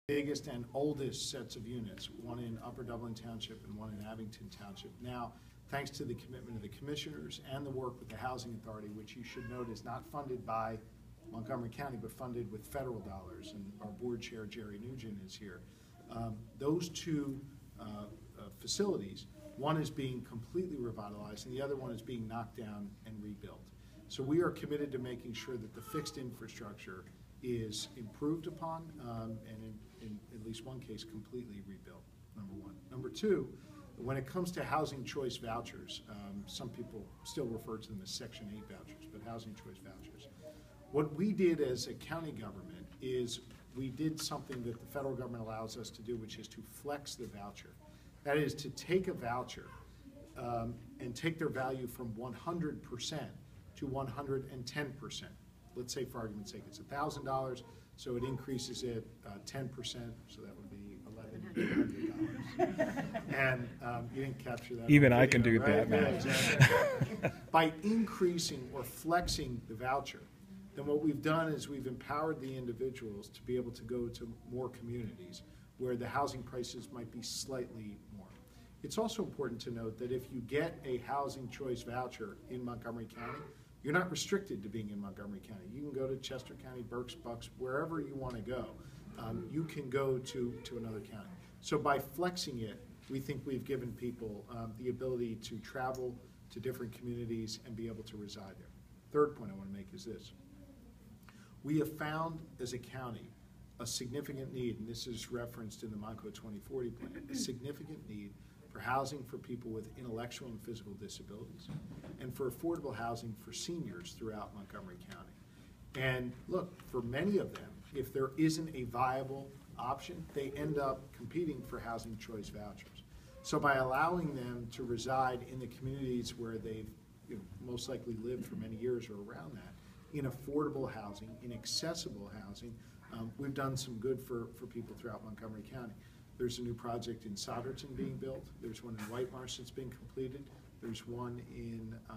biggest and oldest sets of units, one in Upper Dublin Township and one in Abington Township. Now, thanks to the commitment of the commissioners and the work with the Housing Authority, which you should note is not funded by Montgomery County, but funded with federal dollars, and our board chair, Jerry Nugent, is here. Those two facilities, one is being completely revitalized and the other one is being knocked down and rebuilt. So we are committed to making sure that the fixed infrastructure is improved upon and in at least one case completely rebuilt, number one. Number two, when it comes to housing choice vouchers, some people still refer to them as Section 8 vouchers, but housing choice vouchers. What we did as a county government is we did something that the federal government allows us to do, which is to flex the voucher. That is to take a voucher and take their value from 100% to 110%. Let's say, for argument's sake, it's $1,000, so it increases it 10%, so that would be $1,100. And you didn't capture that. Even I can do that, man. Yeah, exactly. By increasing or flexing the voucher, then what we've done is we've empowered the individuals to be able to go to more communities where the housing prices might be slightly more. It's also important to note that if you get a housing choice voucher in Montgomery County, you're not restricted to being in Montgomery County. You can go to Chester County, Berks, Bucks, wherever you want to go. You can go to another county. So by flexing it, we think we've given people the ability to travel to different communities and be able to reside there. Third point I want to make is this. We have found as a county a significant need, and this is referenced in the Monco 2040 plan, a significant need for housing for people with intellectual and physical disabilities and for affordable housing for seniors throughout Montgomery County. And look, for many of them, if there isn't a viable option, they end up competing for housing choice vouchers. So by allowing them to reside in the communities where they've most likely lived for many years or around that, in affordable housing, in accessible housing, we've done some good for people throughout Montgomery County. There's a new project in Soderton being built. There's one in White Marsh that's being completed. There's one in, I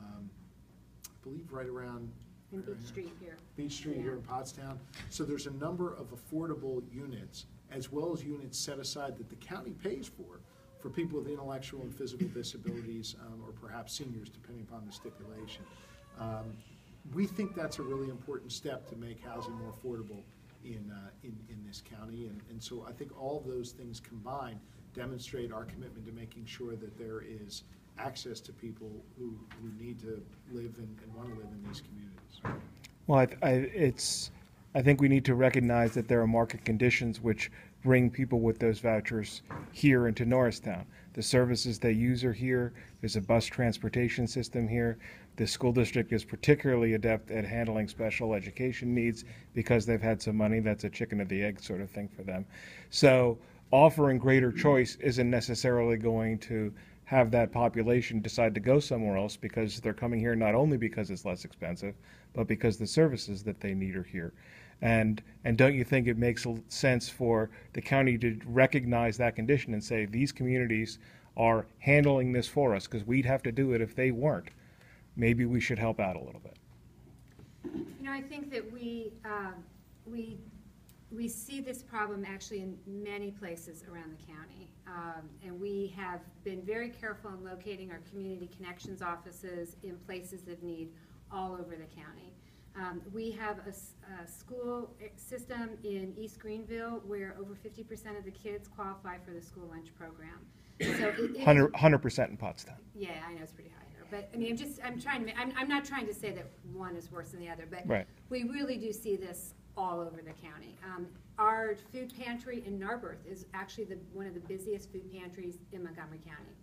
believe, right around Beach Street here. Beach Street here in Pottstown. So there's a number of affordable units, as well as units set aside that the county pays for people with intellectual and physical disabilities, or perhaps seniors, depending upon the stipulation. We think that's a really important step to make housing more affordable in this county, and so I think all of those things combined demonstrate our commitment to making sure that there is access to people who need to live and want to live in these communities. Well, I think we need to recognize that there are market conditions which bring people with those vouchers here into Norristown. The services they use are here. There's a bus transportation system here. The school district is particularly adept at handling special education needs because they've had some money. That's a chicken or the egg sort of thing for them. So offering greater choice isn't necessarily going to have that population decide to go somewhere else because they're coming here not only because it's less expensive, but because the services that they need are here. And don't you think it makes sense for the county to recognize that condition and say these communities are handling this for us because we'd have to do it if they weren't? Maybe we should help out a little bit. You know, I think that we see this problem actually in many places around the county, and we have been very careful in locating our community connections offices in places of need all over the county. We have a school system in East Greenville where over 50% of the kids qualify for the school lunch program. So 100% in Pottstown. Yeah, I know it's pretty high there, but I mean, I'm not trying to say that one is worse than the other, but right. We really do see this all over the county. Our food pantry in Narberth is actually one of the busiest food pantries in Montgomery County.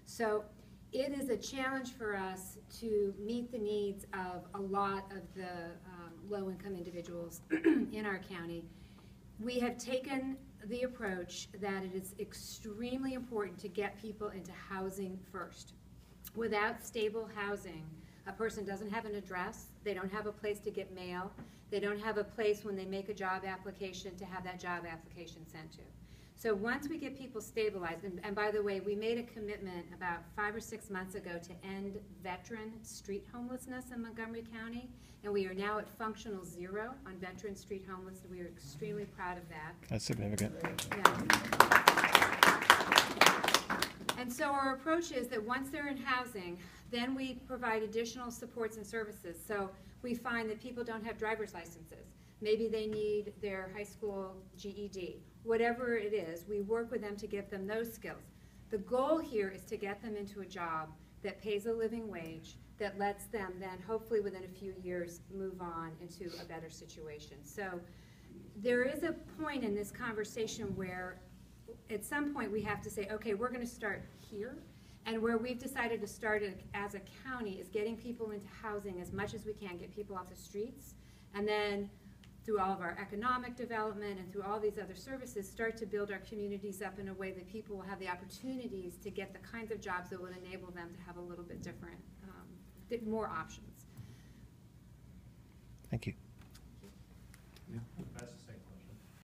So it is a challenge for us to meet the needs of a lot of the low-income individuals in our county. We have taken the approach that it is extremely important to get people into housing first. Without stable housing, a person doesn't have an address, they don't have a place to get mail, they don't have a place when they make a job application to have that job application sent to. So once we get people stabilized, and by the way, we made a commitment about 5 or 6 months ago to end veteran street homelessness in Montgomery County, and we are now at functional 0 on veteran street homelessness. We are extremely proud of that. That's significant. Yeah. And so our approach is that once they're in housing, then we provide additional supports and services. So we find that people don't have driver's licenses. Maybe they need their high school GED. Whatever it is, we work with them to get them those skills. The goal here is to get them into a job that pays a living wage, that lets them then hopefully within a few years move on into a better situation. So there is a point in this conversation where at some point we have to say, okay, we're going to start here. And where we've decided to start it as a county is getting people into housing as much as we can, get people off the streets, and then through all of our economic development and through all these other services, start to build our communities up in a way that people will have the opportunities to get the kinds of jobs that will enable them to have a little bit different, more options. Thank you. Yeah.